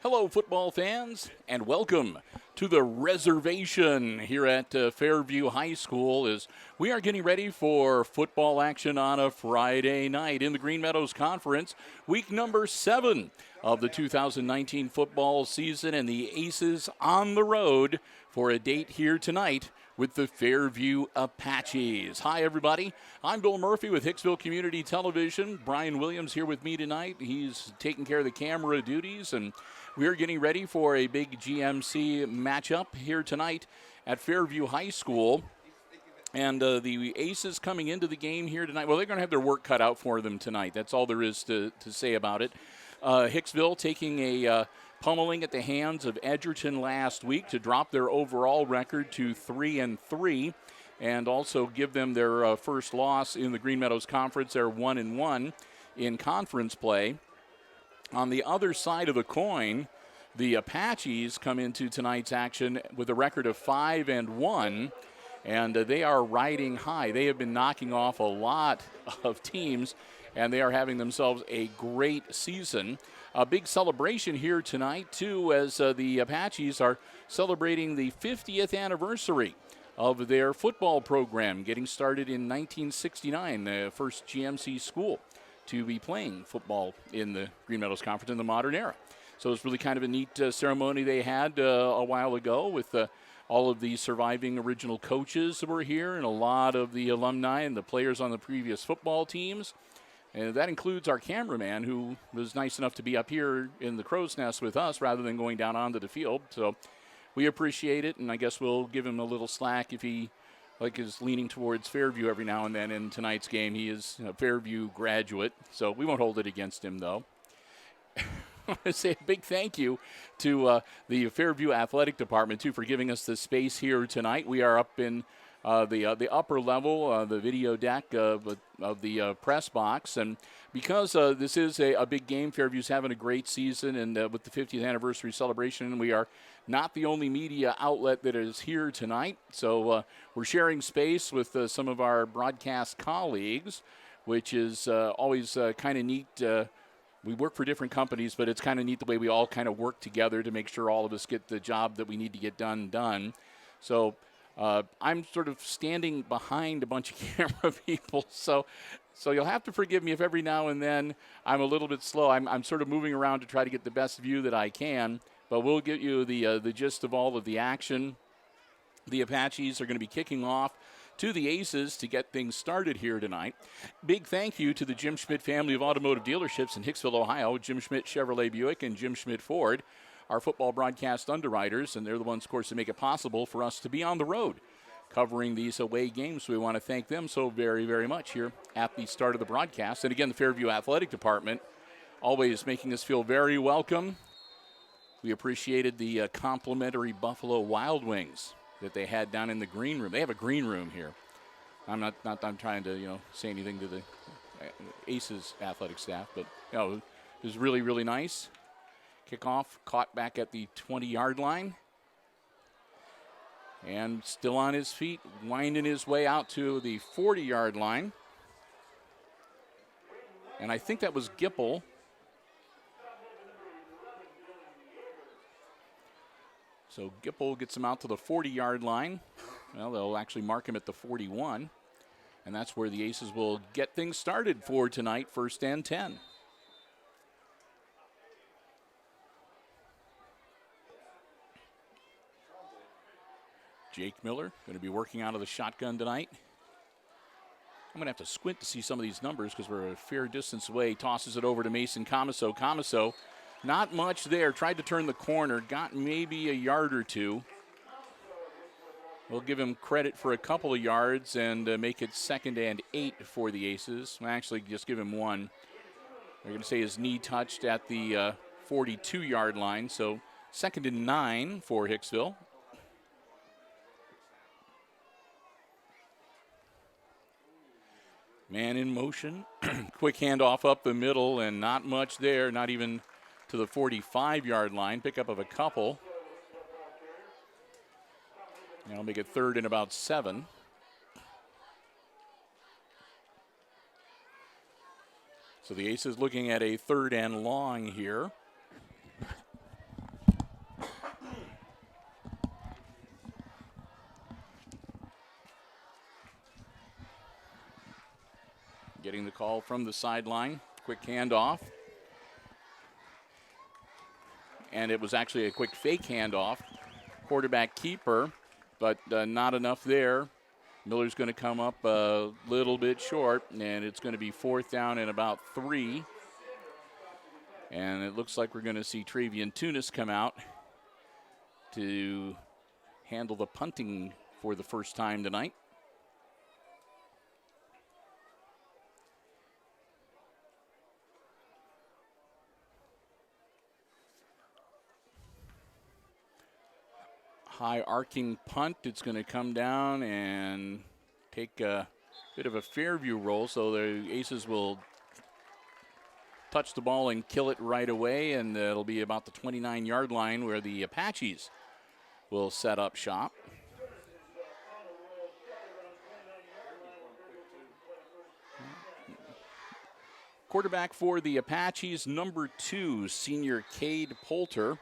Hello, football fans, and welcome to the reservation here at Fairview High School as we are getting ready for football action on a Friday night in the Green Meadows Conference, week number 7 of the 2019 football season, and the Aces on the road for a date here tonight with the Fairview Apaches. Hi, everybody. I'm Bill Murphy with Hicksville Community Television. Brian Williams here with me tonight. He's taking care of the camera duties, and we're getting ready for a big GMC matchup here tonight at Fairview High School. And the Aces coming into the game here tonight, well, they're going to have their work cut out for them tonight. That's all there is to say about it. Hicksville taking a pummeling at the hands of Edgerton last week to drop their overall record to 3-3 and also give them their first loss in the Green Meadows Conference. They're 1-1 in conference play. On the other side of the coin, the Apaches come into tonight's action with a record of 5-1, and they are riding high. They have been knocking off a lot of teams, and they are having themselves a great season. A big celebration here tonight, too, as the Apaches are celebrating the 50th anniversary of their football program, getting started in 1969, the first GMC school to be playing football in the Green Meadows Conference in the modern era. So it's really kind of a neat ceremony they had a while ago with all of the surviving original coaches that were here and a lot of the alumni and the players on the previous football teams. And that includes our cameraman, who was nice enough to be up here in the crow's nest with us rather than going down onto the field. So we appreciate it, and I guess we'll give him a little slack if he is leaning towards Fairview every now and then in tonight's game. He is a Fairview graduate, so we won't hold it against him, though. I want to say a big thank you to the Fairview Athletic Department, too, for giving us the space here tonight. We are up in the upper level, the video deck of the press box. And because this is a big game, Fairview's having a great season, and with the 50th anniversary celebration, we are not the only media outlet that is here tonight. So we're sharing space with some of our broadcast colleagues, which is always kind of neat. We work for different companies, but it's kind of neat the way we all kind of work together to make sure all of us get the job that we need to get done. So I'm sort of standing behind a bunch of camera people, so you'll have to forgive me if every now and then I'm a little bit slow. I'm sort of moving around to try to get the best view that I can, but we'll get you the gist of all of the action. The Apaches are going to be kicking off to the Aces to get things started here tonight. Big thank you to the Jim Schmidt family of automotive dealerships in Hicksville, Ohio, Jim Schmidt Chevrolet Buick and Jim Schmidt Ford, our football broadcast underwriters, and they're the ones, of course, that make it possible for us to be on the road covering these away games. We want to thank them so very, very much here at the start of the broadcast. And again, the Fairview Athletic Department always making us feel very welcome. We appreciated the complimentary Buffalo Wild Wings that they had down in the green room. They have a green room here. I'm trying to, say anything to the Aces athletic staff, but, it was really, really nice. Kickoff caught back at the 20-yard line. And still on his feet, winding his way out to the 40-yard line. And I think that was Gipple. So Gipple gets him out to the 40-yard line. Well, they'll actually mark him at the 41. And that's where the Aces will get things started for tonight, 1st and 10. Jake Miller going to be working out of the shotgun tonight. I'm going to have to squint to see some of these numbers because we're a fair distance away. Tosses it over to Mason Comiso. Comiso, not much there. Tried to turn the corner. Got maybe a yard or two. We'll give him credit for a couple of yards and make it 2nd and 8 for the Aces. We'll actually just give him one. They're going to say his knee touched at the 42-yard line, so 2nd and 9 for Hicksville. Man in motion. Quick handoff up the middle, and not much there, not even to the 45-yard line. Pickup of a couple. Now make it 3rd and about 7. So the Aces looking at a 3rd and long here. Getting the call from the sideline. Quick handoff. And it was actually a quick fake handoff. Quarterback keeper, but not enough there. Miller's going to come up a little bit short, and it's going to be 4th down and about 3. And it looks like we're going to see Travian Tunis come out to handle the punting for the first time tonight. High arcing punt. It's going to come down and take a bit of a Fairview roll, so the Aces will touch the ball and kill it right away, and it'll be about the 29-yard line where the Apaches will set up shop. Quarterback for the Apaches, number 2, senior Cade Poulter.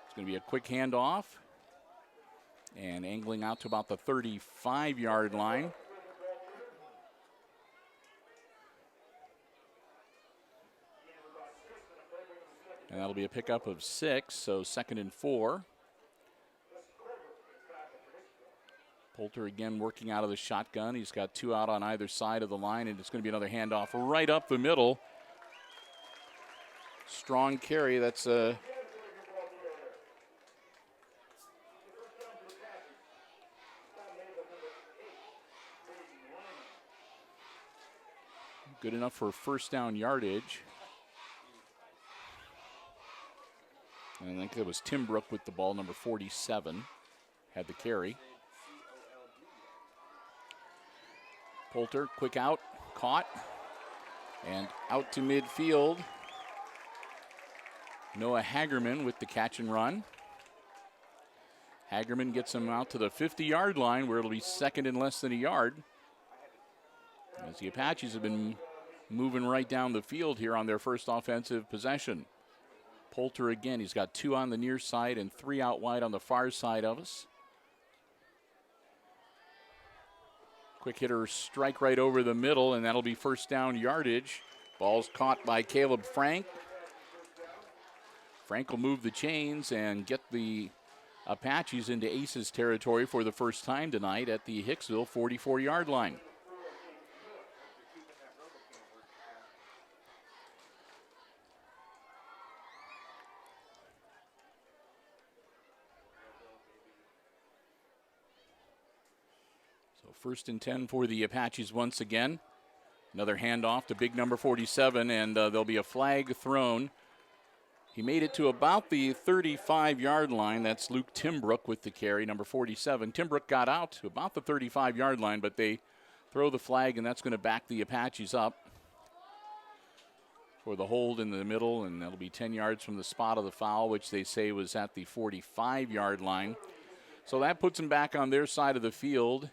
It's going to be a quick handoff and angling out to about the 35-yard line. And that'll be a pickup of 6, so 2nd and 4. Poulter again working out of the shotgun. He's got 2 out on either side of the line, and it's going to be another handoff right up the middle. Strong carry. That's a good enough for 1st down yardage. And I think it was Tim Brook with the ball, number 47, had the carry. Poulter, quick out, caught, and out to midfield. Noah Hagerman with the catch and run. Hagerman gets him out to the 50-yard line where it'll be 2nd and less than a yard. As the Apaches have been moving right down the field here on their first offensive possession. Poulter again, he's got 2 on the near side and 3 out wide on the far side of us. Quick hitter strike right over the middle, and that'll be 1st down yardage. Ball's caught by Caleb Frank. Frank will move the chains and get the Apaches into Aces territory for the first time tonight at the Hicksville 44-yard line. So 1st and 10 for the Apaches once again. Another handoff to big number 47, and there'll be a flag thrown. He made it to about the 35-yard line. That's Luke Timbrook with the carry, number 47. Timbrook got out to about the 35-yard line, but they throw the flag, and that's going to back the Apaches up for the hold in the middle, and that'll be 10 yards from the spot of the foul, which they say was at the 45-yard line. So that puts them back on their side of the field,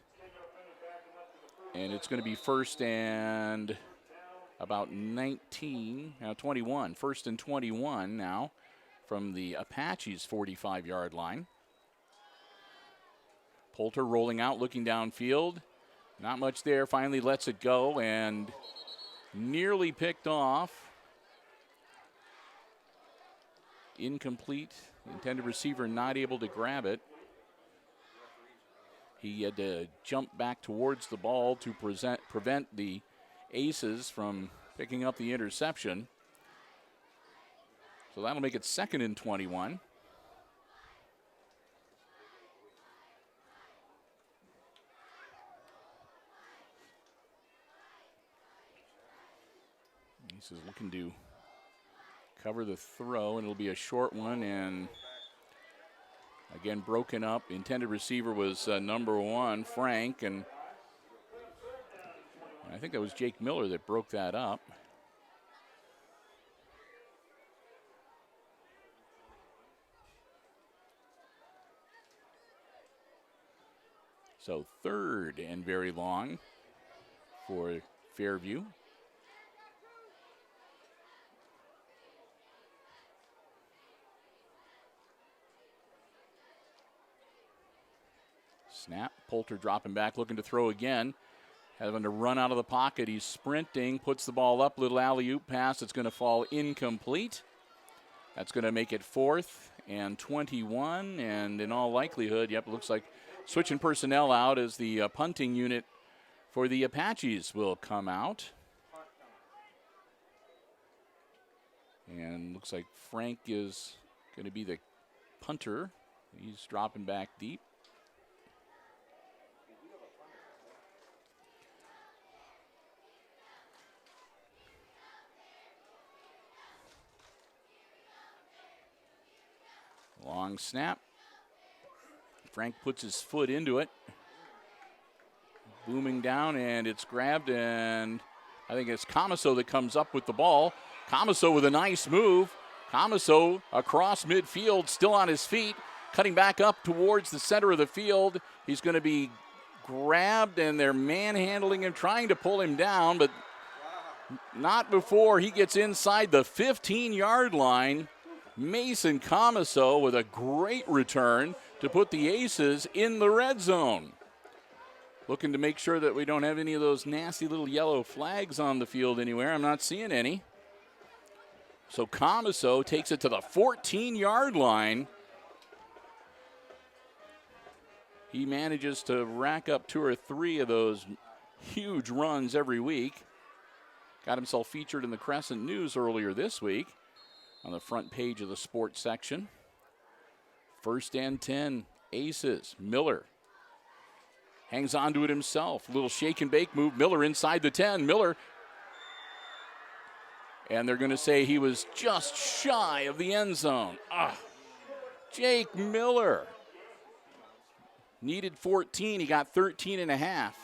and it's going to be 1st and about 19, now 21. 1st and 21 now from the Apaches' 45-yard line. Poulter rolling out, looking downfield. Not much there, finally lets it go and nearly picked off. Incomplete. Intended receiver not able to grab it. He had to jump back towards the ball to prevent the Aces from picking up the interception. So that'll make it 2nd and 21. This is looking to cover the throw, and it'll be a short one, and again broken up. Intended receiver was number 1, Frank, and I think that was Jake Miller that broke that up. So 3rd and very long for Fairview. Snap, Poulter dropping back, looking to throw again. Having to run out of the pocket. He's sprinting, puts the ball up, little alley-oop pass. It's going to fall incomplete. That's going to make it 4th and 21, and in all likelihood, yep, looks like switching personnel out as the punting unit for the Apaches will come out. And looks like Frank is going to be the punter. He's dropping back deep. Long snap. Frank puts his foot into it. Booming down, and it's grabbed, and I think it's Comiso that comes up with the ball. Comiso with a nice move. Comiso across midfield, still on his feet, cutting back up towards the center of the field. He's going to be grabbed, and they're manhandling him, trying to pull him down, but not before he gets inside the 15-yard line. Mason Comiso with a great return to put the Aces in the red zone. Looking to make sure that we don't have any of those nasty little yellow flags on the field anywhere. I'm not seeing any. So Comiso takes it to the 14-yard line. He manages to rack up 2 or 3 of those huge runs every week. Got himself featured in the Crescent News earlier this week on the front page of the sports section. 1st and 10, Aces. Miller hangs on to it himself. Little shake and bake move. Miller inside the 10. Miller. And they're going to say he was just shy of the end zone. Jake Miller. Needed 14. He got 13 and a half.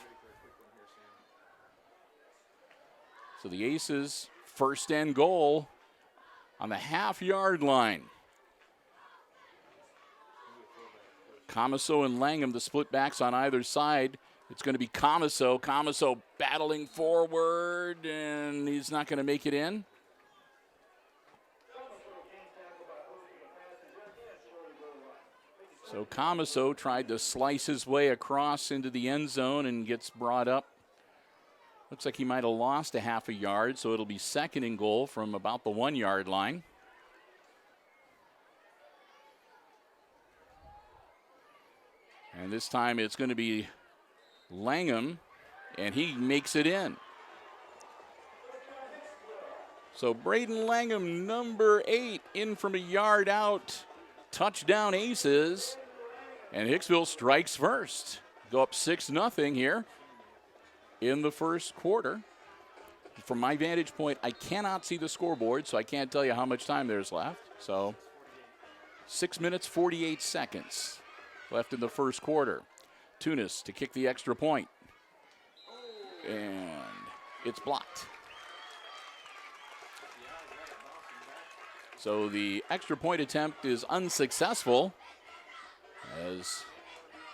So the Aces, 1st and goal on the half-yard line. Comiso and Langham, the split backs on either side. It's going to be Comiso. Comiso battling forward, and he's not going to make it in. So Comiso tried to slice his way across into the end zone and gets brought up. Looks like he might have lost a half a yard, so it'll be 2nd and goal from about the 1-yard line. And this time it's going to be Langham, and he makes it in. So Braden Langham, number 8, in from a yard out. Touchdown Aces. And Hicksville strikes first. Go up 6-0 here in the first quarter. From my vantage point, I cannot see the scoreboard, so I can't tell you how much time there's left. So 6 minutes, 48 seconds left in the first quarter. Tunis to kick the extra point. And it's blocked. So the extra point attempt is unsuccessful, as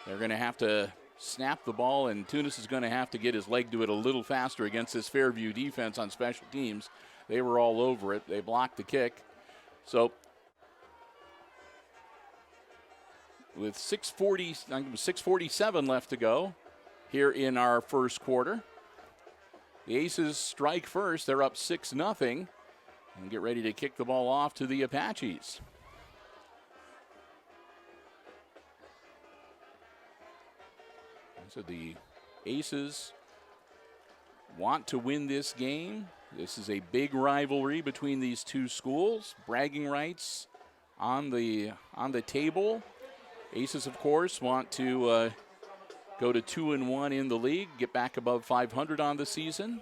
they're going to have to snap the ball, and Tunis is going to have to get his leg to it a little faster against this Fairview defense on special teams. They were all over it. They blocked the kick. So with 6:47 left to go here in our first quarter, the Aces strike first. They're up 6-0 and get ready to kick the ball off to the Apaches. So the Aces want to win this game. This is a big rivalry between these two schools. Bragging rights on the table. Aces, of course, want to go to 2-1 in the league, get back above 500 on the season.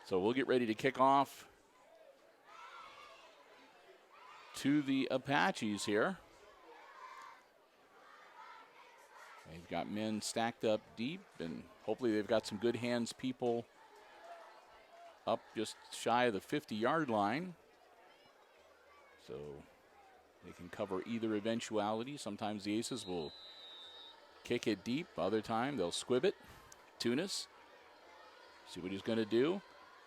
So we'll get ready to kick off to the Apaches here. They've got men stacked up deep, and hopefully they've got some good hands people up just shy of the 50-yard line. So they can cover either eventuality. Sometimes the Aces will kick it deep. Other time they'll squib it. Tunis, see what he's going to do.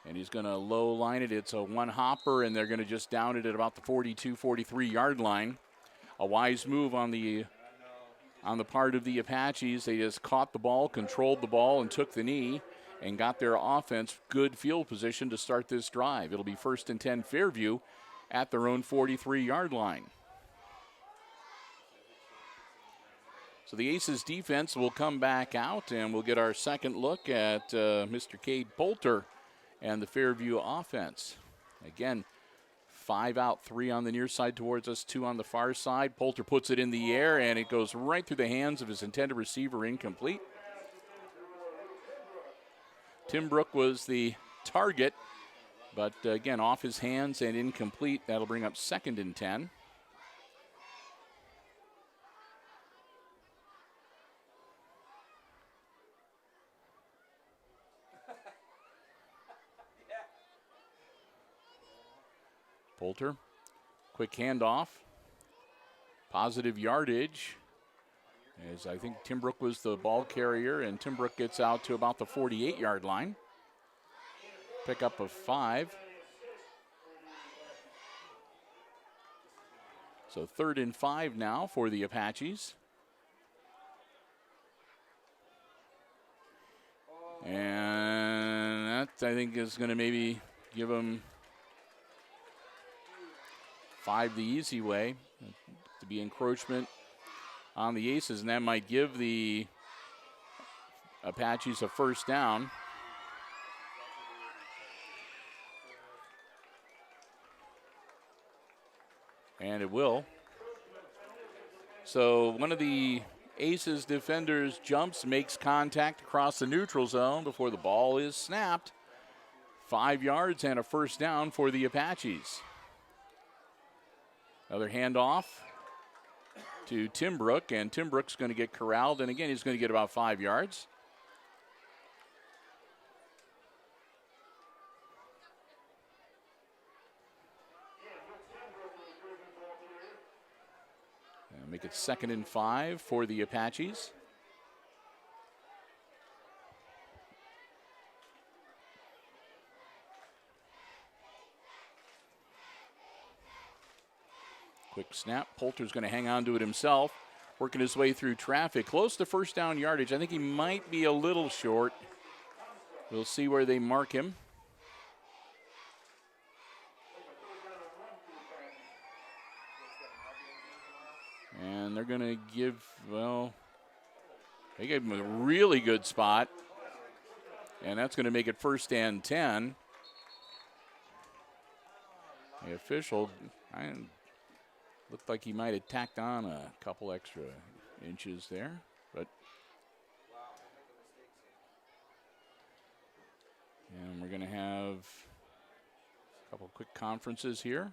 And he's going to low line it. It's a one hopper, and they're going to just down it at about the 42, 43-yard line. A wise move on the part of the Apaches. They just caught the ball, controlled the ball, and took the knee, and got their offense good field position to start this drive. It'll be 1st and 10 Fairview at their own 43-yard line. So the Aces defense will come back out, and we'll get our second look at Mr. Cade Poulter and the Fairview offense. Again, 5 out, 3 on the near side towards us, 2 on the far side. Poulter puts it in the air, and it goes right through the hands of his intended receiver, incomplete. Tim Brook was the target, but again, off his hands and incomplete. That'll bring up 2nd and 10. Poulter, quick handoff, positive yardage, as I think Tim Brook was the ball carrier, and Tim Brook gets out to about the 48-yard line. Pick up of 5. So 3rd and 5 now for the Apaches. And that, I think, is going to maybe give them 5 the easy way, to be encroachment on the Aces, and that might give the Apaches a 1st down. And it will. So one of the Aces defenders jumps, makes contact across the neutral zone before the ball is snapped. 5 yards and a 1st down for the Apaches. Another handoff to Tim Brook, and Tim Brook's going to get corralled, and again, he's going to get about 5 yards. And make it 2nd and 5 for the Apaches. Quick snap. Poulter's going to hang on to it himself, working his way through traffic. Close to 1st down yardage. I think he might be a little short. We'll see where they mark him. And they're going to give, well, they gave him a really good spot. And that's going to make it 1st and 10. The official, looked like he might have tacked on a couple extra inches there, but. And we're going to have a couple quick conferences here.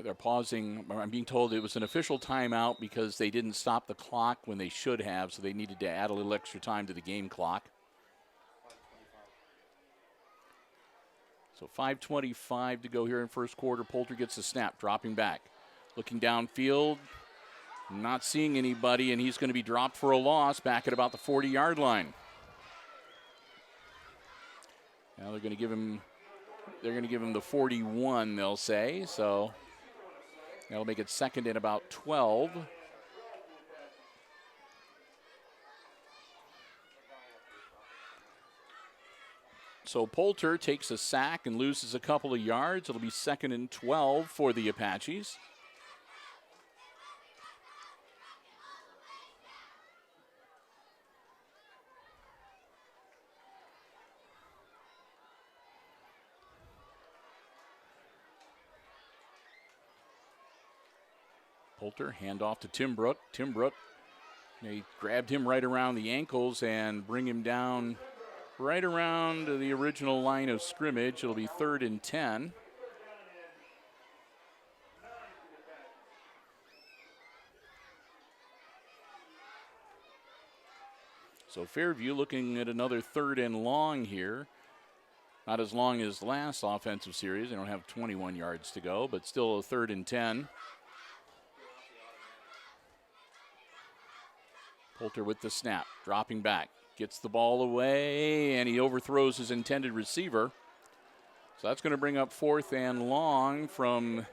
They're pausing. I'm being told it was an official timeout because they didn't stop the clock when they should have, so they needed to add a little extra time to the game clock. So 5:25 to go here in 1st quarter. Poulter gets the snap, dropping back. Looking downfield, not seeing anybody, and he's going to be dropped for a loss back at about the 40-yard line. Now they're going to give him the 41, they'll say, so that'll make it 2nd and about 12. So Poulter takes a sack and loses a couple of yards. It'll be 2nd and 12 for the Apaches. Poulter, handoff to Tim Brook. Tim Brook, they grabbed him right around the ankles and bring him down right around the original line of scrimmage. It'll be 3rd and 10. So Fairview looking at another 3rd and long here. Not as long as the last offensive series. They don't have 21 yards to go, but still a 3rd and 10. Poulter with the snap, dropping back, gets the ball away, and he overthrows his intended receiver. So that's going to bring up 4th and long from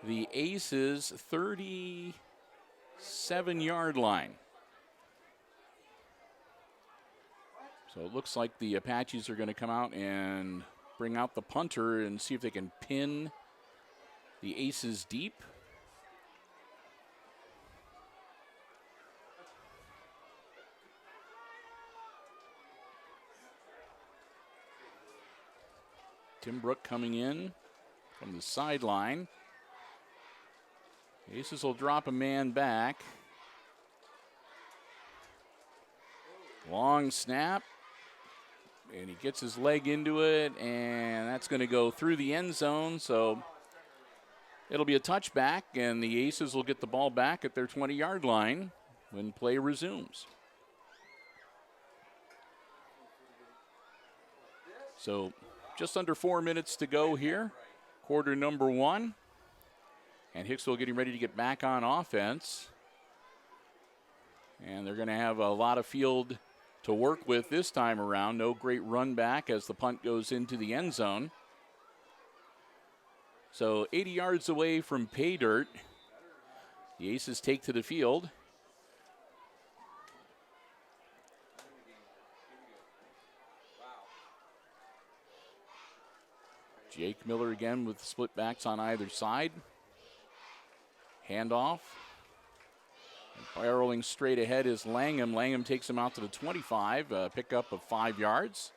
the Aces' 37-yard line. So it looks like the Apaches are going to come out and bring out the punter and see if they can pin the Aces deep. Tim Brook coming in from the sideline. Aces will drop a man back. Long snap. And he gets his leg into it, and that's going to go through the end zone. So it'll be a touchback, and the Aces will get the ball back at their 20-yard line when play resumes. So just under 4 minutes to go here, quarter number 1. And Hicksville getting ready to get back on offense. And they're going to have a lot of field to work with this time around. No great run back as the punt goes into the end zone. So 80 yards away from pay dirt. The Aces take to the field. Jake Miller again with split backs on either side. Handoff. And barreling straight ahead is Langham. Langham takes him out to the 25. Pickup of 5 yards.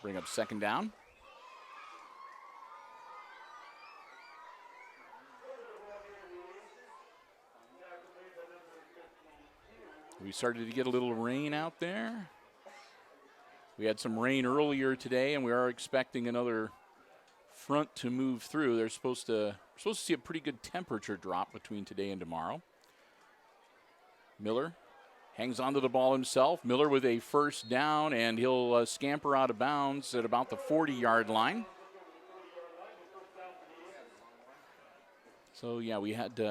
Bring up 2nd down. We started to get a little rain out there. We had some rain earlier today, and we are expecting another front to move through. We're supposed to see a pretty good temperature drop between today and tomorrow. Miller hangs onto the ball himself. Miller with a 1st down, and he'll scamper out of bounds at about the 40-yard line. So yeah, we had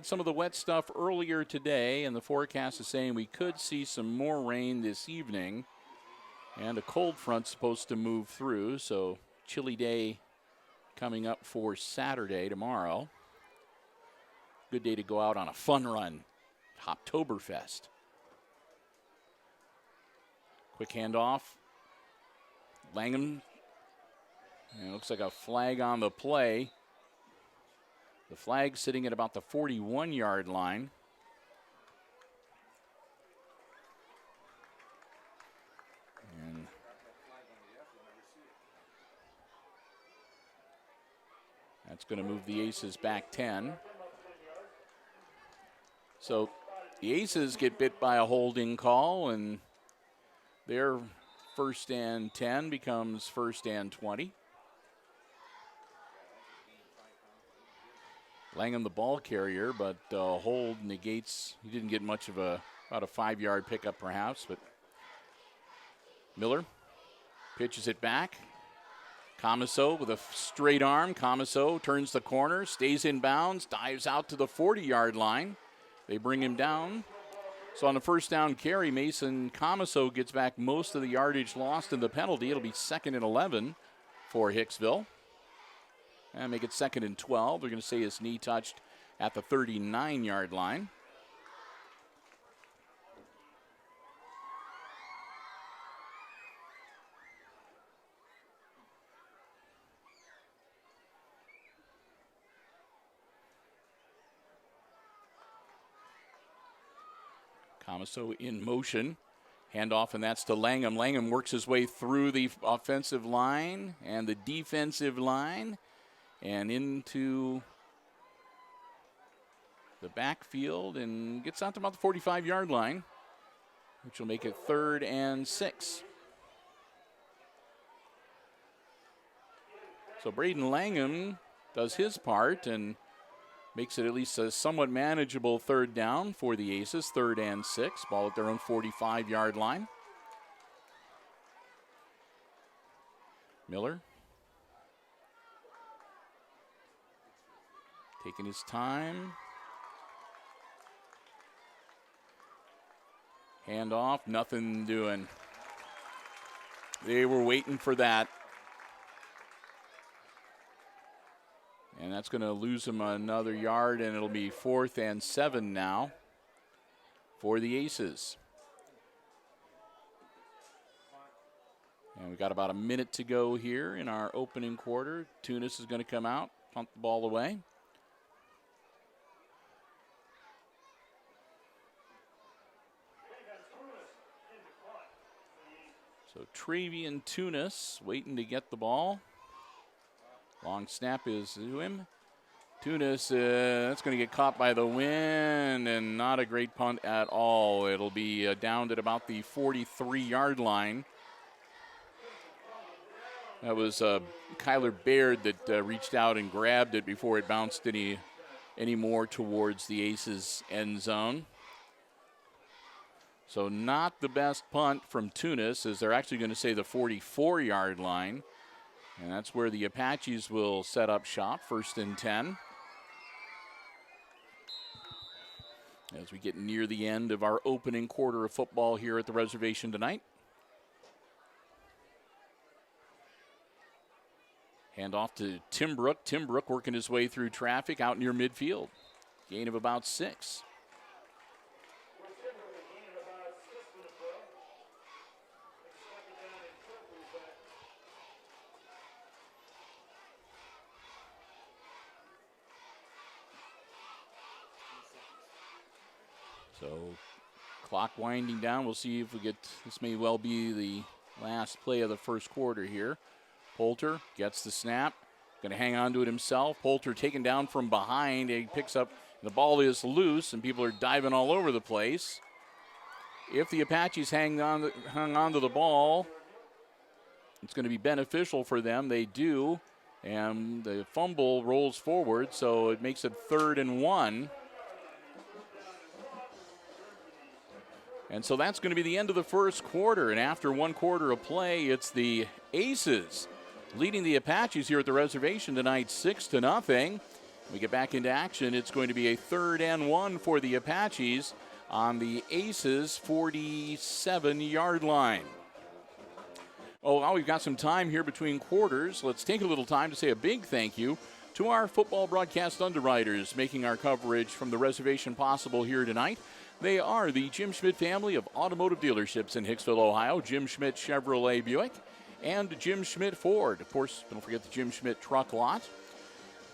some of the wet stuff earlier today, and the forecast is saying we could see some more rain this evening, and a cold front's supposed to move through. So chilly day coming up for Saturday tomorrow. Good day to go out on a fun run. Hoptoberfest. Quick handoff. Langham. And it looks like a flag on the play. The flag sitting at about the 41-yard line. And that's going to move the Aces back 10. So the Aces get bit by a holding call, and their 1st and 10 becomes 1st and 20. Langham the ball carrier, but hold negates. He didn't get much of about a 5-yard pickup perhaps, but Miller pitches it back. Comiso with a straight arm. Comiso turns the corner, stays in bounds, dives out to the 40-yard line. They bring him down. So on the 1st down carry, Mason Comiso gets back most of the yardage lost in the penalty. It'll be 2nd and 11 for Hicksville. And make it 2nd and 12. They're going to say his knee touched at the 39-yard line. Comiso in motion. Handoff, and that's to Langham. Langham works his way through the offensive line and the defensive line and into the backfield and gets out to about the 45-yard line, which will make it 3rd and 6. So Braden Langham does his part and makes it at least a somewhat manageable 3rd down for the Aces, 3rd and 6. Ball at their own 45-yard line. Miller taking his time. Hand off, nothing doing. They were waiting for that. And that's going to lose him another yard, and it'll be 4th and 7 now for the Aces. And we've got about a minute to go here in our opening quarter. Tunis is going to come out, punt the ball away. So Travian Tunis waiting to get the ball. Long snap is to him. Tunis, that's going to get caught by the wind, and not a great punt at all. It'll be downed at about the 43-yard line. That was Kyler Baird that reached out and grabbed it before it bounced any more towards the Aces' end zone. So not the best punt from Tunis, as they're actually going to say the 44-yard line. And that's where the Apaches will set up shop, 1st and 10. As we get near the end of our opening quarter of football here at the reservation tonight. Hand off to Tim Brook. Tim Brook working his way through traffic out near midfield. Gain of about 6. So clock winding down. We'll see if we get, this may well be the last play of the first quarter here. Poulter gets the snap, going to hang on to it himself. Poulter taken down from behind. He picks up, the ball is loose, and people are diving all over the place. If the Apaches hung on to the ball, it's going to be beneficial for them. They do, and the fumble rolls forward, so it makes it 3rd and 1. And so that's going to be the end of the first quarter. And after one quarter of play, it's the Aces leading the Apaches here at the reservation tonight 6-0. When we get back into action, it's going to be a 3rd and 1 for the Apaches on the Aces' 47-yard line. Oh, well, we've got some time here between quarters. Let's take a little time to say a big thank you to our football broadcast underwriters making our coverage from the reservation possible here tonight. They are the Jim Schmidt family of automotive dealerships in Hicksville, Ohio. Jim Schmidt Chevrolet Buick and Jim Schmidt Ford. Of course, don't forget the Jim Schmidt truck lot.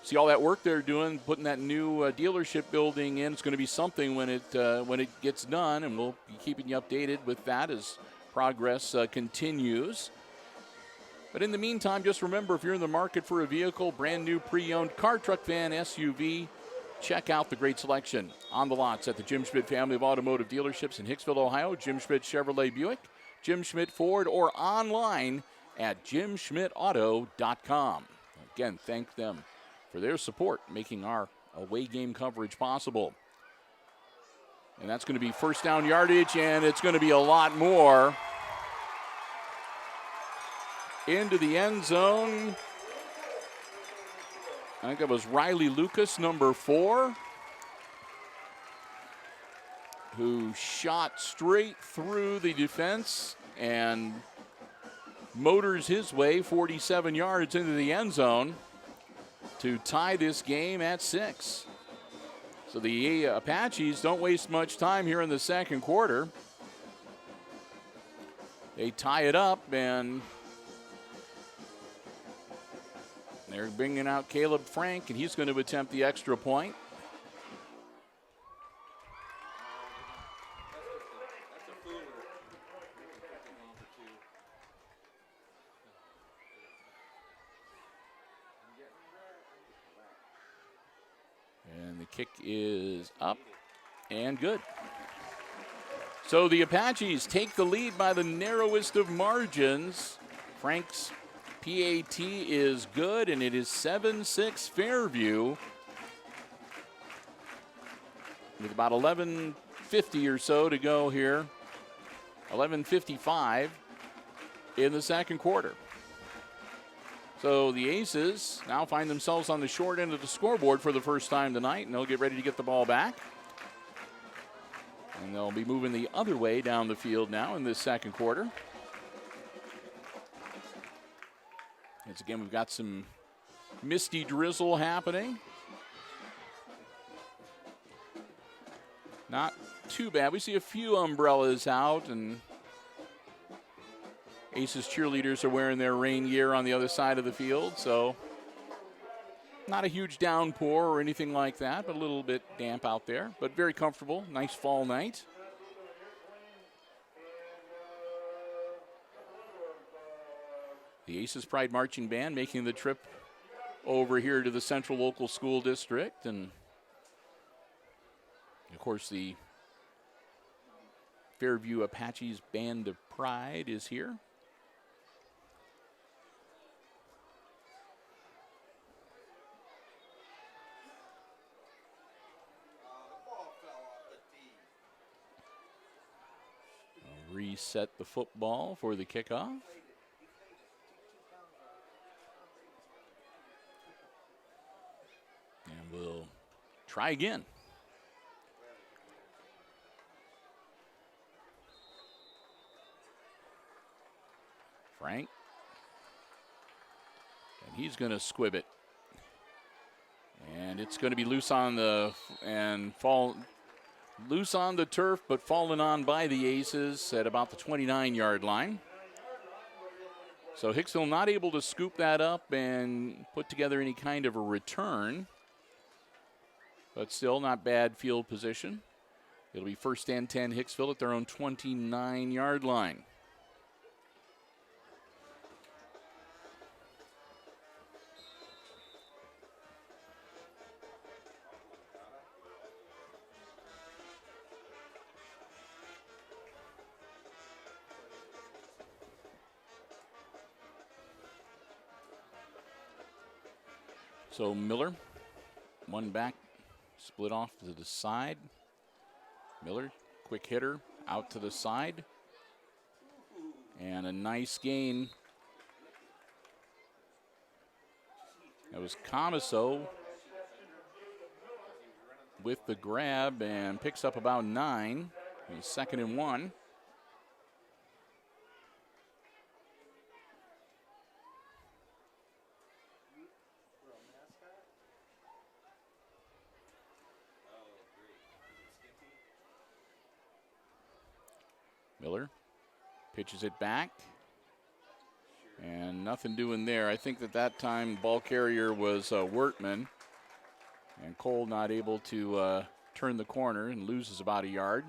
See all that work they're doing, putting that new dealership building in. It's going to be something when it gets done, and we'll be keeping you updated with that as progress continues. But in the meantime, just remember, if you're in the market for a vehicle, brand new pre-owned car, truck, van, SUV, check out the great selection on the lots at the Jim Schmidt family of automotive dealerships in Hicksville, Ohio. Jim Schmidt Chevrolet Buick, Jim Schmidt Ford, or online at jimschmidtauto.com. Again, thank them for their support, making our away game coverage possible. And that's going to be 1st down yardage, and it's going to be a lot more. Into the end zone. I think that was Riley Lucas, number 4, who shot straight through the defense and motors his way 47 yards into the end zone to tie this game at 6. So the Apaches don't waste much time here in the second quarter. They tie it up, and they're bringing out Caleb Frank, and he's going to attempt the extra point. the kick is up and good. So the Apaches take the lead by the narrowest of margins. Frank's PAT is good, and it is 7-6 Fairview. With about 11:50 or so to go here. 11:55 in the second quarter. So the Aces now find themselves on the short end of the scoreboard for the first time tonight, and they'll get ready to get the ball back. And they'll be moving the other way down the field now in this second quarter. Once again, we've got some misty drizzle happening. Not too bad. We see a few umbrellas out, and Aces cheerleaders are wearing their rain gear on the other side of the field, so not a huge downpour or anything like that, but a little bit damp out there, but very comfortable. Nice fall night. The Aces Pride Marching Band making the trip over here to the Central Local School District, and of course the Fairview Apaches Band of Pride is here. Reset the football for the kickoff. And we'll try again. Frank. And he's going to squib it. And it's going to be loose on the loose on the turf, but fallen on by the Aces at about the 29-yard line. So Hicksville not able to scoop that up and put together any kind of a return, but still not bad field position. It'll be first and 10 Hicksville at their own 29-yard line. So Miller, one back, split off to the side. Miller, quick hitter, out to the side. And a nice gain. That was Comiso with the grab and picks up about 9. He's 2nd and 1. Miller pitches it back, and nothing doing there. I think that time ball carrier was Wertman, and Cole not able to turn the corner and loses about a yard.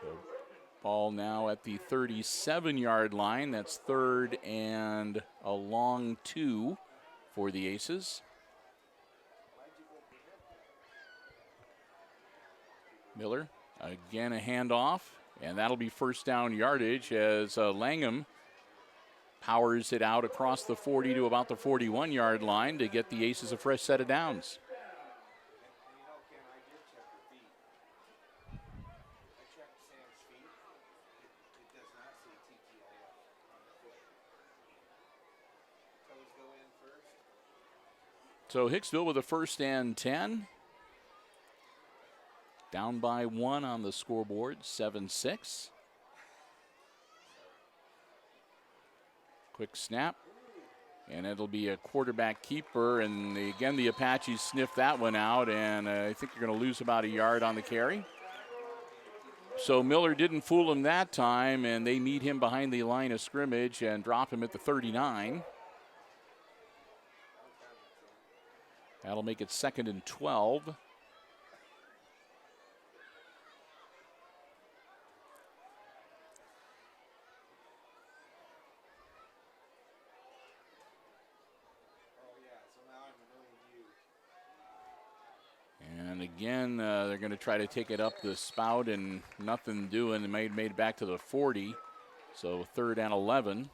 So ball now at the 37-yard line. That's 3rd and a long 2 for the Aces. Miller, again a handoff, and that'll be first down yardage as Langham powers it out across the 40 to about the 41-yard line to get the Aces a fresh set of downs. So Hicksville with a first and 10. Down by 1 on the scoreboard, 7-6. Quick snap, and it'll be a quarterback keeper. And again, the Apaches sniff that one out, and I think they're going to lose about a yard on the carry. So Miller didn't fool him that time, and they meet him behind the line of scrimmage and drop him at the 39. That'll make it 2nd and 12. And again, they're going to try to take it up the spout and nothing doing. They made it back to the 40. So 3rd and 11.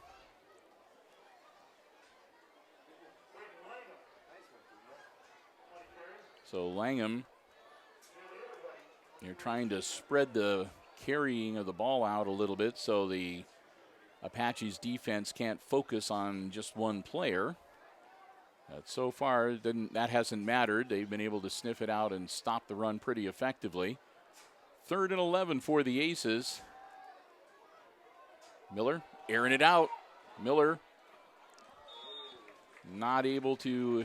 So Langham, they're trying to spread the carrying of the ball out a little bit so the Apaches defense can't focus on just one player. But so far, that hasn't mattered. They've been able to sniff it out and stop the run pretty effectively. 3rd and 11 for the Aces. Miller airing it out. Miller not able to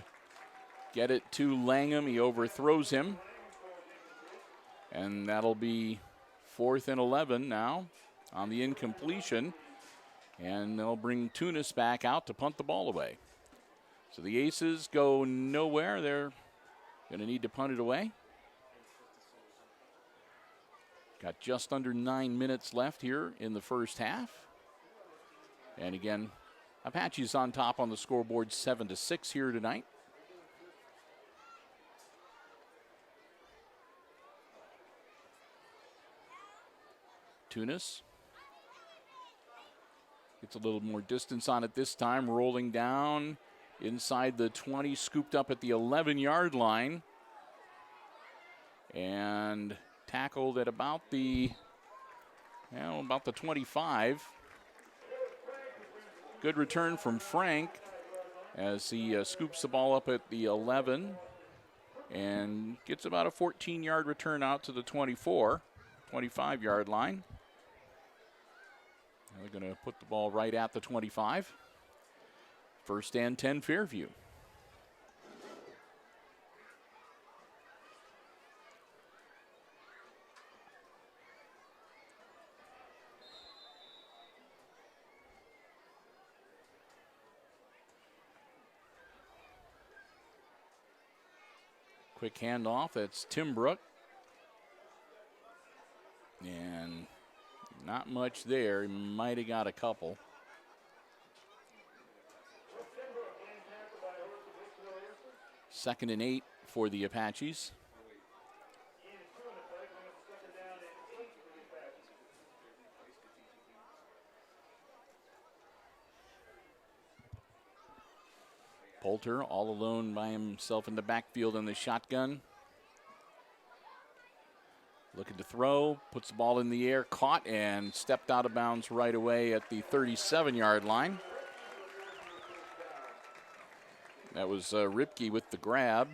get it to Langham. He overthrows him. And that'll be 4th and 11 now on the incompletion. And they'll bring Tunis back out to punt the ball away. So the Aces go nowhere. They're going to need to punt it away. Got just under 9 minutes left here in the first half. And again, Apaches on top on the scoreboard 7-6 here tonight. Tunis gets a little more distance on it this time, rolling down inside the 20, scooped up at the 11-yard line, and tackled at about the 25. Good return from Frank as he scoops the ball up at the 11 and gets about a 14-yard return out to the 25-yard line. Now they're going to put the ball right at the 25. 1st and 10 Fairview. Quick handoff, that's Timbrook. And not much there. He might have got a couple. Second and 8 for the Apaches. Poulter all alone by himself in the backfield in the shotgun. Looking to throw, puts the ball in the air, caught and stepped out of bounds right away at the 37-yard line. That was Ripke with the grab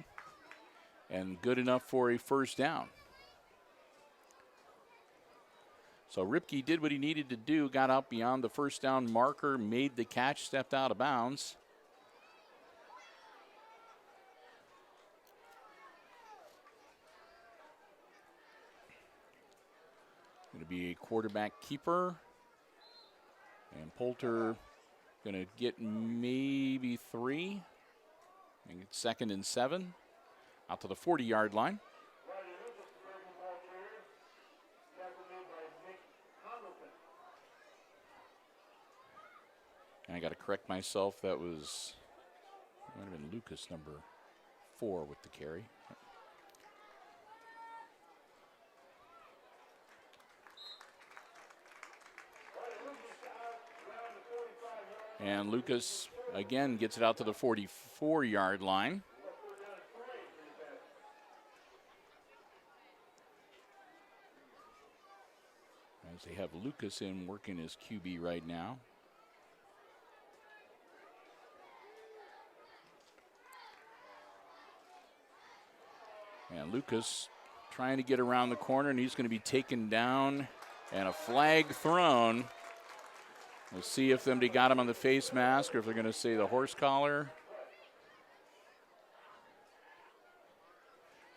and good enough for a 1st down. So Ripke did what he needed to do, got out beyond the 1st down marker, made the catch, stepped out of bounds. Going to be a quarterback keeper. And Poulter going to get maybe 3. And it's 2nd and 7. Out to the 40-yard line. And I got to correct myself. That was, might have been Lucas, number 4 with the carry. And Lucas, again, gets it out to the 44-yard line. As they have Lucas in working as QB right now. And Lucas trying to get around the corner, and he's going to be taken down and a flag thrown. We'll see if somebody got him on the face mask or if they're going to say the horse collar.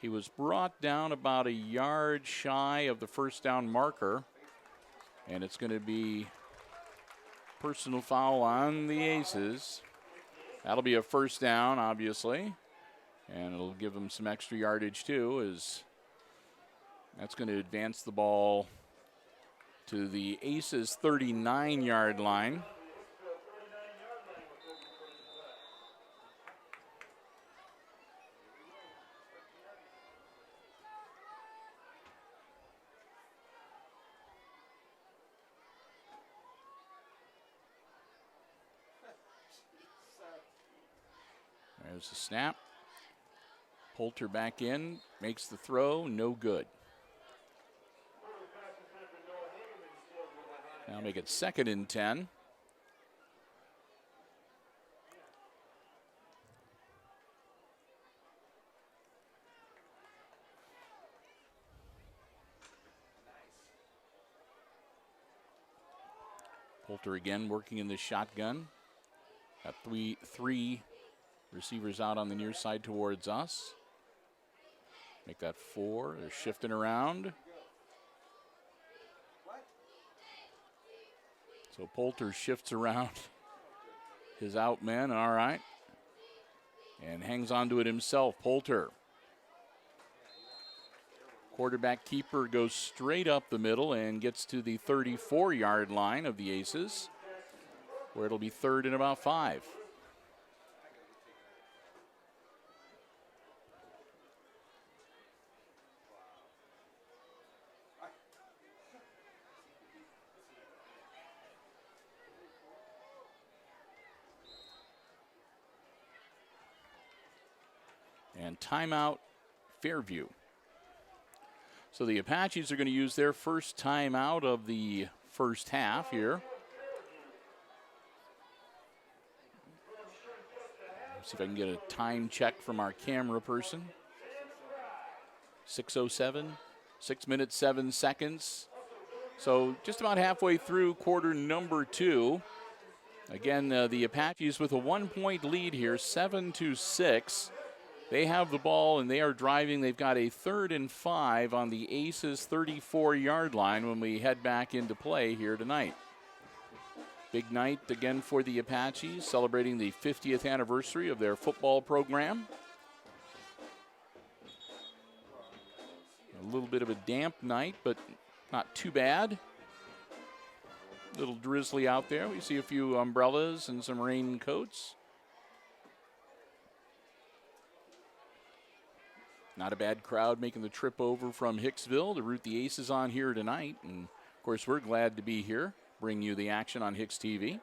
He was brought down about a yard shy of the 1st down marker. And it's going to be personal foul on the Aces. That'll be a 1st down, obviously. And it'll give them some extra yardage, too, as that's going to advance the ball to the Aces' 39-yard line. There's the snap. Poulter back in, makes the throw, no good. Now make it 2nd and 10. Poulter again working in the shotgun. Got three receivers out on the near side towards us. Make that 4. They're shifting around. So Poulter shifts around his out men, all right, and hangs on to it himself. Poulter. Quarterback keeper goes straight up the middle and gets to the 34-yard line of the Aces, where it'll be 3rd and about 5. And timeout, Fairview. So the Apaches are going to use their first timeout of the first half here. See if I can get a time check from our camera person. 6:07, 6 minutes, 7 seconds. So just about halfway through quarter number 2. Again, the Apaches with a 1-point lead here, 7-6. They have the ball and they are driving. They've got a 3rd and 5 on the Aces 34-yard line when we head back into play here tonight. Big night again for the Apaches, celebrating the 50th anniversary of their football program. A little bit of a damp night, but not too bad. A little drizzly out there. We see a few umbrellas and some raincoats. Not a bad crowd making the trip over from Hicksville to root the Aces on here tonight. And, of course, we're glad to be here, bring you the action on HIX-TV.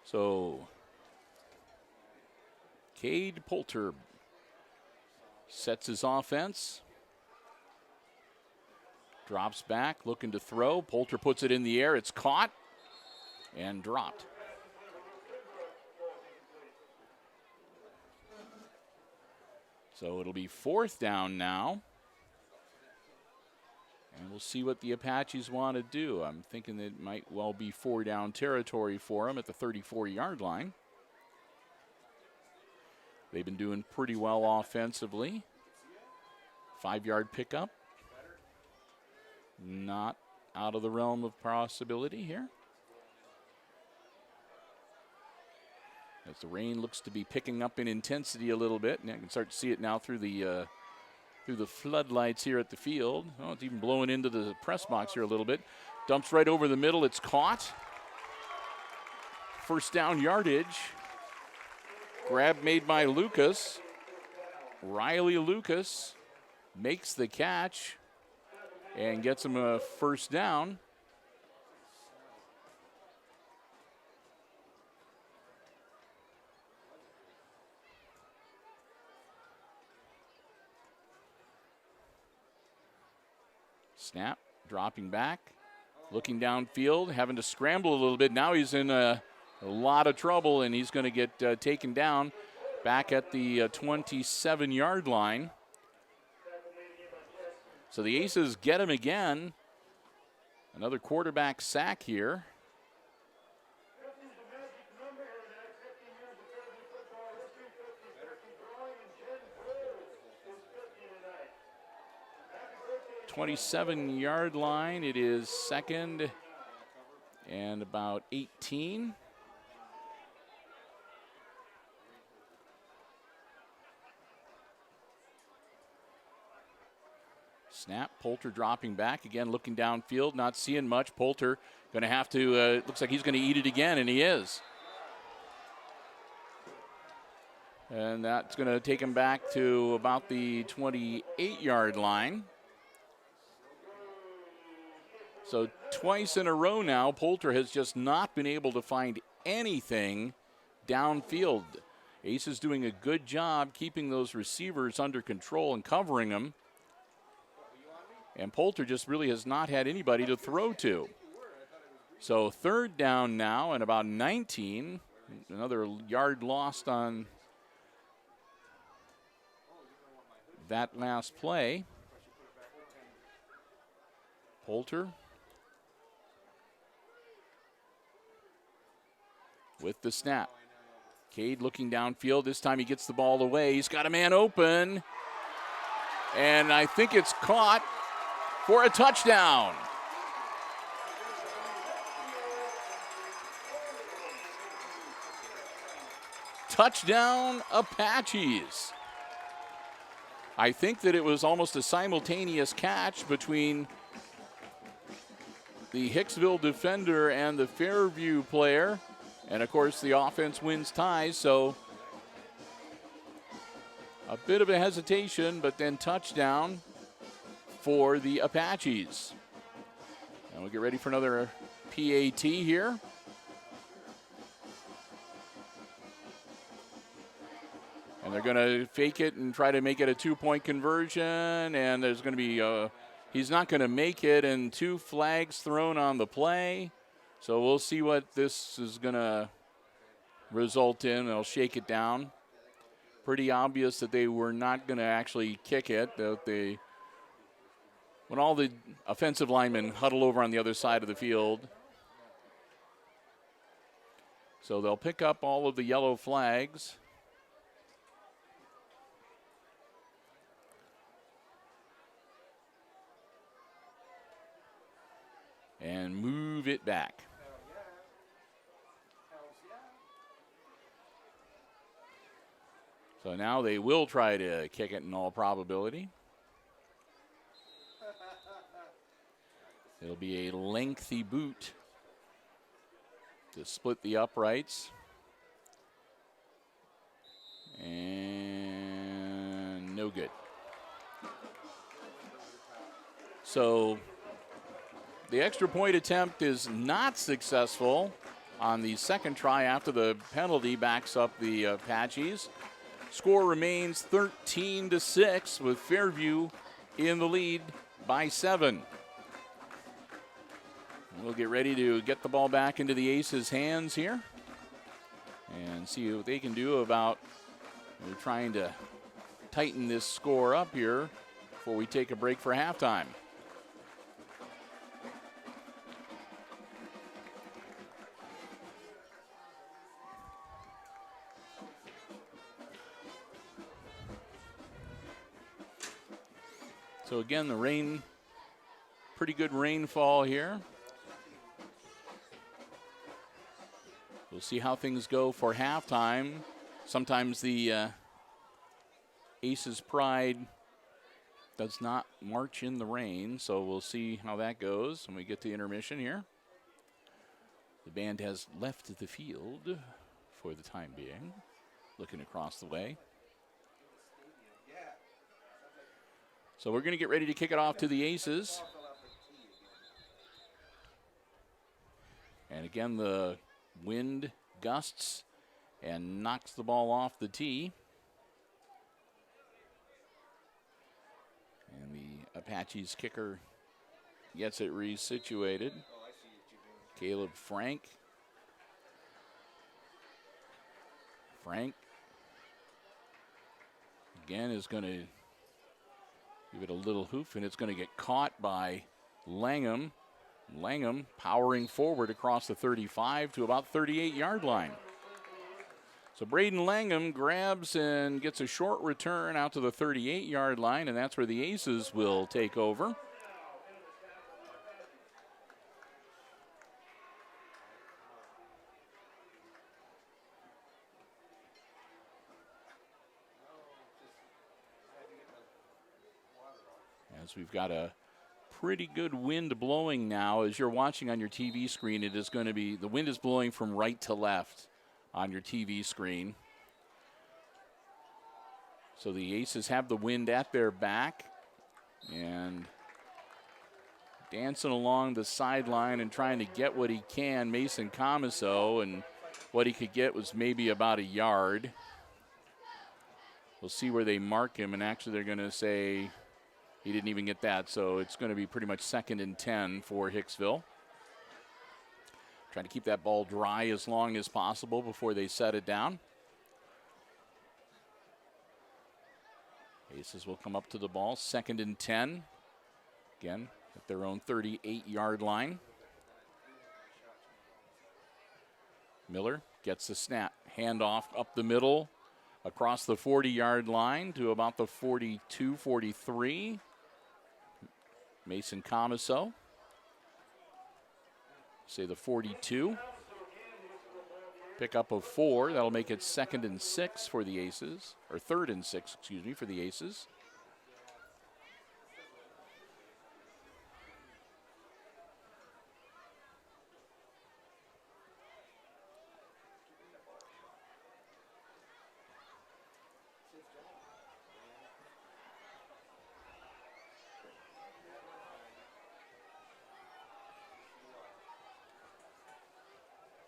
So, Cade Poulter sets his offense. Drops back, looking to throw. Poulter puts it in the air. It's caught and dropped. So it'll be 4th down now. And we'll see what the Apaches want to do. I'm thinking it might well be 4-down territory for them at the 34-yard line. They've been doing pretty well offensively. 5-yard pickup. Not out of the realm of possibility here. As the rain looks to be picking up in intensity a little bit, and I can start to see it now through the floodlights here at the field. Oh, it's even blowing into the press box here a little bit. Dumps right over the middle. It's caught. 1st down yardage. Grab made by Lucas. Riley Lucas makes the catch and gets him a 1st down. Snap, dropping back, looking downfield, having to scramble a little bit. Now he's in a lot of trouble, and he's going to get taken down back at the 27-yard line. So the Aces get him again. Another quarterback sack here. .27-yard line. It is 2nd and about 18. Snap, Poulter dropping back again, looking downfield, not seeing much. Poulter going to have to, looks like he's going to eat it again, and he is. And that's going to take him back to about the 28-yard line. So twice in a row now, Poulter has just not been able to find anything downfield. Ace is doing a good job keeping those receivers under control and covering them. And Poulter just really has not had anybody to throw to. So third down now and about 19. Another yard lost on that last play. Poulter with the snap. Cade looking downfield. This time he gets the ball away. He's got a man open. And I think it's caught for a touchdown. Touchdown Apaches. I think that it was almost a simultaneous catch between the Hicksville defender and the Fairview player. And, of course, the offense wins ties, so a bit of a hesitation, but then touchdown for the Apaches. And we'll get ready for another PAT here. And they're going to fake it and try to make it a two-point conversion, and there's going to be he's not going to make it, and 2 flags thrown on the play. So we'll see what this is going to result in. They'll shake it down. Pretty obvious that they were not going to actually kick it. That when all the offensive linemen huddle over on the other side of the field. So they'll pick up all of the yellow flags. And move it back. So now they will try to kick it in all probability. It'll be a lengthy boot to split the uprights. And no good. So the extra point attempt is not successful on the second try after the penalty backs up the Apaches. Score remains 13-6 with Fairview in the lead by 7. We'll get ready to get the ball back into the Aces' hands here and see what they can do about trying to tighten this score up here before we take a break for halftime. So again, the rain, pretty good rainfall here. We'll see how things go for halftime. Sometimes the Aces' pride does not march in the rain, so we'll see how that goes when we get to intermission here. The band has left the field for the time being, looking across the way. So we're going to get ready to kick it off to the Aces. And again, the wind gusts and knocks the ball off the tee. And the Apaches kicker gets it resituated. Caleb Frank. Frank again is going to give it a little hoof, and it's going to get caught by Langham. Langham powering forward across the 35 to about 38-yard line. So Braden Langham grabs and gets a short return out to the 38-yard line, and that's where the Aces will take over. As we've got a pretty good wind blowing now. As you're watching on your TV screen, it is going to be, the wind is blowing from right to left on your TV screen. So the Aces have the wind at their back. And dancing along the sideline and trying to get what he can, Mason Comiso, and what he could get was maybe about a yard. We'll see where they mark him, and actually they're going to say he didn't even get that, so it's going to be pretty much 2nd and 10 for Hicksville. Trying to keep that ball dry as long as possible before they set it down. Aces will come up to the ball, 2nd and 10. Again, at their own 38-yard line. Miller gets the snap. Handoff up the middle, across the 40-yard line to about the 42, 43. Mason Comiso. Say the 42. Pickup of 4. That'll make it 2nd and 6 for the Aces. Or 3rd and 6, excuse me, for the Aces.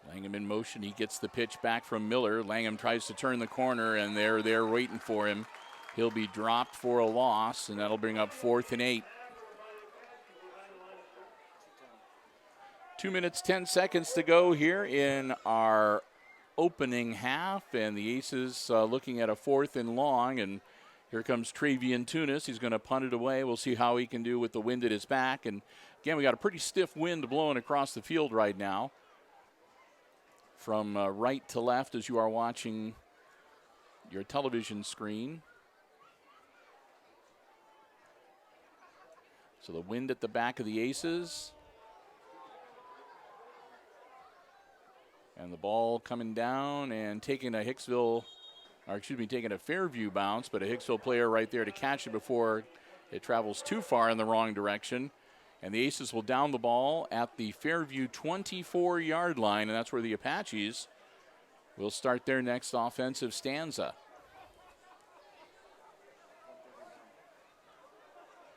Langham in motion. He gets the pitch back from Miller. Langham tries to turn the corner, and they're there waiting for him. He'll be dropped for a loss, and that'll bring up 4th and 8. 2 minutes, 10 seconds to go here in our opening half, and the Aces looking at a 4th and long, and here comes Travian Tunis. He's going to punt it away. We'll see how he can do with the wind at his back. And again, we got a pretty stiff wind blowing across the field right now. From right to left as you are watching your television screen. So the wind at the back of the Aces. And the ball coming down and taking a taking a Fairview bounce, but a Hicksville player right there to catch it before it travels too far in the wrong direction. And the Aces will down the ball at the Fairview 24-yard line, and that's where the Apaches will start their next offensive stanza.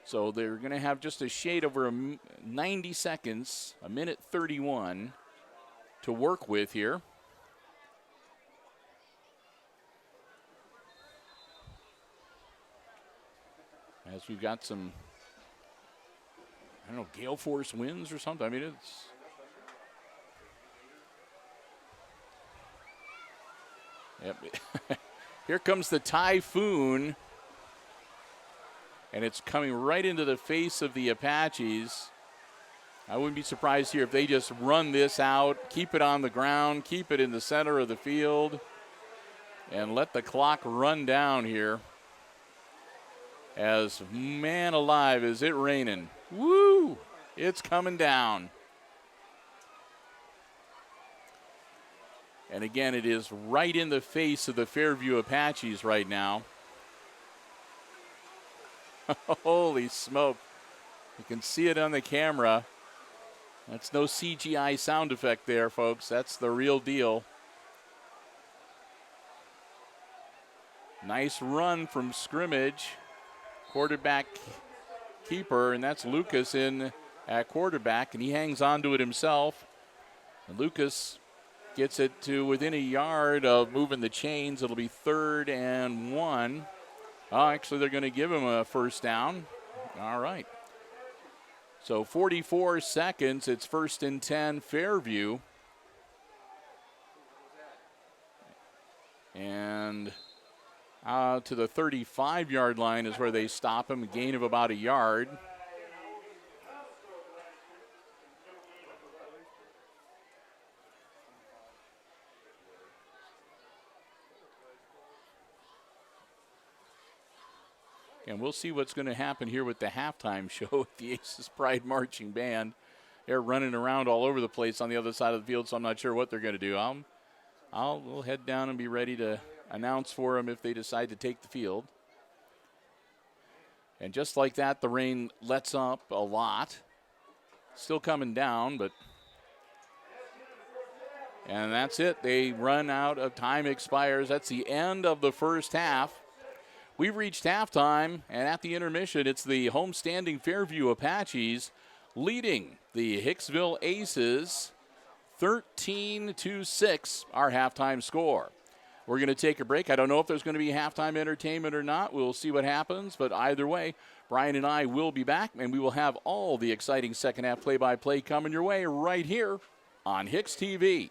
So they're going to have just a shade over 90 seconds, a minute 31 to work with here. As we've got some, I don't know, gale force winds or something. I mean, it's. Yep. Here comes the typhoon. And it's coming right into the face of the Apaches. I wouldn't be surprised here if they just run this out, keep it on the ground, keep it in the center of the field, and let the clock run down here. As, man alive, is it raining. Woo! It's coming down. And again, it is right in the face of the Fairview Apaches right now. Holy smoke. You can see it on the camera. That's no CGI sound effect there, folks. That's the real deal. Nice run from scrimmage. Quarterback keeper, and that's Lucas in at quarterback, and he hangs on to it himself. And Lucas gets it to within a yard of moving the chains. It'll be 3rd and 1. Oh, actually, they're going to give him a first down. All right. So 44 seconds. It's 1st and 10, Fairview. And to the 35-yard line is where they stop him, a gain of about a yard. And we'll see what's going to happen here with the halftime show at the Aces Pride Marching Band. They're running around all over the place on the other side of the field, so I'm not sure what they're going to do. We'll head down and be ready to announce for them if they decide to take the field. And just like that, the rain lets up a lot. Still coming down, but... And that's it. They run out of time, expires. That's the end of the first half. We've reached halftime, and at the intermission, it's the homestanding Fairview Apaches leading the Hicksville Aces 13-6, our halftime score. We're going to take a break. I don't know if there's going to be halftime entertainment or not. We'll see what happens, but either way, Brian and I will be back, and we will have all the exciting second half play-by-play coming your way right here on HIX-TV.